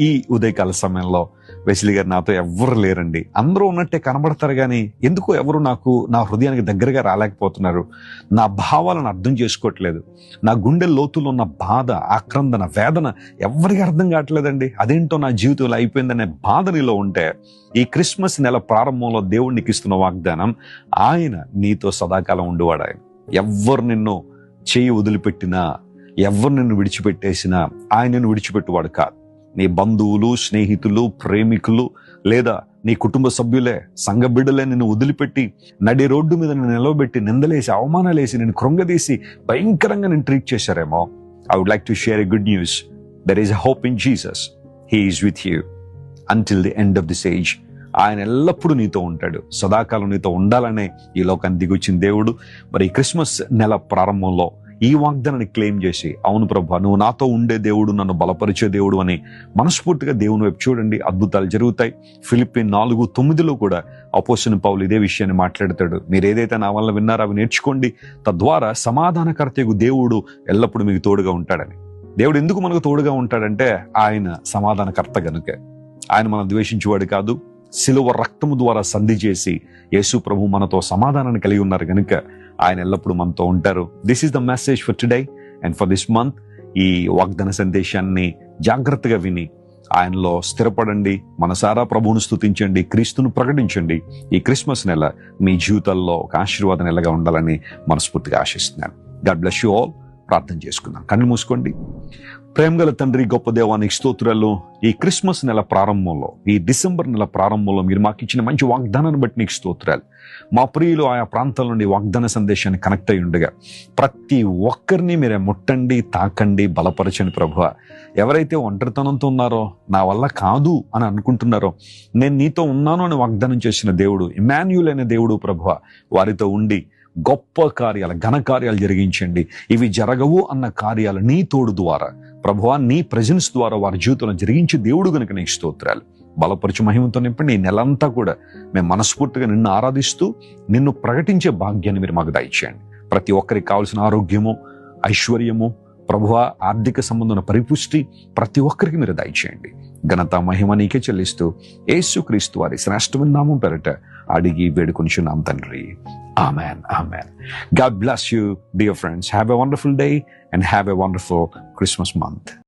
ఈ ఉదయకాల సమయంలో వెస్లీ గారు నాతో ఎవ్వరు లేరండి. అందరూ ఉన్నట్టే కనబడతారు కానీ ఎందుకు ఎవరు నాకు నా హృదయానికి దగ్గరగా రాలేకపోతున్నారు, నా భావాలను అర్థం చేసుకోవట్లేదు, నా గుండె లోతులో ఉన్న బాధ, ఆక్రందన, వేదన ఎవరికి అర్థం కావట్లేదండి. అదేంటో నా జీవితంలో అయిపోయిందనే బాధ నీలో ఉంటే ఈ క్రిస్మస్ నెల ప్రారంభంలో దేవుడికి ఇస్తున్న వాగ్దానం, ఆయన నీతో సదాకాలం ఉండేవాడు. ఆయన ఎవ్వరు నిన్ను చేయి వదిలిపెట్టినా, ఎవరు నిన్ను విడిచిపెట్టేసినా ఆయన నిన్ను విడిచిపెట్టువాడు కాదు. నీ బంధువులు, స్నేహితులు, ప్రేమికులు లేదా నీ కుటుంబ సభ్యులే, సంఘ బిడ్డలే నిన్ను వదిలిపెట్టి నడి రోడ్డు మీద నిన్ను నిలవబెట్టి నిందలేసి, అవమానాలేసి, నిన్ను కృంగదీసి భయంకరంగా నేను ట్రీట్ చేశారేమో. I would like to share a good news. There is a hope in Jesus. He is with you until the end of this age. ఆయన ఎల్లప్పుడూ నీతో ఉంటాడు, సదాకాలం నీతో ఉండాలనే ఈ లోకాన్ని దిగొచ్చిన దేవుడు. మరి ఈ క్రిస్మస్ నెల ప్రారంభంలో ఈ వాగ్దానాన్ని క్లెయిమ్ చేసి, అవును ప్రభా, నువ్వు నాతో ఉండే దేవుడు, నన్ను బలపరిచే దేవుడు అని మనస్ఫూర్తిగా దేవుని వైపు చూడండి. అద్భుతాలు జరుగుతాయి. ఫిలిప్పీ 4:9 కూడా అపోస్తలుడైన పౌలు ఇదే విషయాన్ని మాట్లాడతాడు. మీరు ఏదైతే నా వల్ల విన్నారో అవి నేర్చుకోండి, తద్వారా సమాధానకర్తయగు దేవుడు ఎల్లప్పుడూ మీకు తోడుగా ఉంటాడని. దేవుడు ఎందుకు మనకు తోడుగా ఉంటాడంటే ఆయన సమాధానకర్త గనుకే. ఆయన మనం ద్వేషించేవాడు కాదు. శిలువ రక్తము ద్వారా సంధి చేసి యేసు ప్రభు మనతో సమాధానాన్ని కలిగి ఉన్నారు కనుక ఆయన ఎల్లప్పుడూ మనతో ఉంటారు. This is the message for today and for this month. ఈ వాగ్దాన సందేశాన్ని జాగ్రత్తగా విని ఆయనలో స్థిరపడండి. మనసారా ప్రభువును స్తుతించండి, క్రీస్తును ప్రకటించండి. ఈ క్రిస్మస్ నెల మీ జీవితాల్లో ఒక ఆశీర్వాద నెలగా ఉండాలని మనస్ఫూర్తిగా ఆశిస్తున్నాను. God bless you all. ప్రార్థన చేసుకుందాం. కళ్ళు మూసుకోండి. ప్రేమగల తండ్రి, గొప్ప దేవానికి స్తోత్రాలు. ఈ క్రిస్మస్ నెల ప్రారంభంలో, ఈ డిసెంబర్ నెల ప్రారంభంలో మీరు మాకు ఇచ్చిన మంచి వాగ్దానాన్ని బట్టి నీకు స్తోత్రాలు. మా ప్రియులు ఆయా ప్రాంతాల నుండి వాగ్దాన సందేశాన్ని కనెక్ట్ అయి ఉండగా ప్రతి ఒక్కరిని మీరే ముట్టండి, తాకండి, బలపరచండి ప్రభువా. ఎవరైతే ఒంటరితనంతో ఉన్నారో, నా వల్ల కాదు అని అనుకుంటున్నారో, నేను నీతో ఉన్నాను అని వాగ్దానం చేసిన దేవుడు, ఇమ్మాన్యుయల్ అనే దేవుడు ప్రభువా, వారితో ఉండి గొప్ప కార్యాలు, ఘనకార్యాలు జరిగించండి. ఇవి జరగవు అన్న కార్యాలు నీ తోడు ద్వారా ప్రభువా, నీ ప్రెజెన్స్ ద్వారా వారి జీవితంలో జరిగించే దేవుడు గనుక నీకు స్తోత్రాలు. బలపరచు, మహిమతో నింపండి. ఈ నెలంతా కూడా మేము మనస్ఫూర్తిగా నిన్ను ఆరాధిస్తూ నిన్ను ప్రకటించే భాగ్యాన్ని మీరు మాకు దయచేయండి. ప్రతి ఒక్కరికి కావాల్సిన ఆరోగ్యము, ఐశ్వర్యము, ప్రభువా, ఆర్థిక సంబంధమైన పరిపుష్టి ప్రతి ఒక్కరికి మీరు దయచేయండి. ఘనత మహిమ నీకే చెల్లిస్తూ యేసుక్రీస్తు వారి శ్రేష్టమైన నామం పేరట అడిగి వేడుకొనిచున్నాం తండ్రి. Amen. Amen. God bless you, dear friends. Have a wonderful day and have a wonderful Christmas month.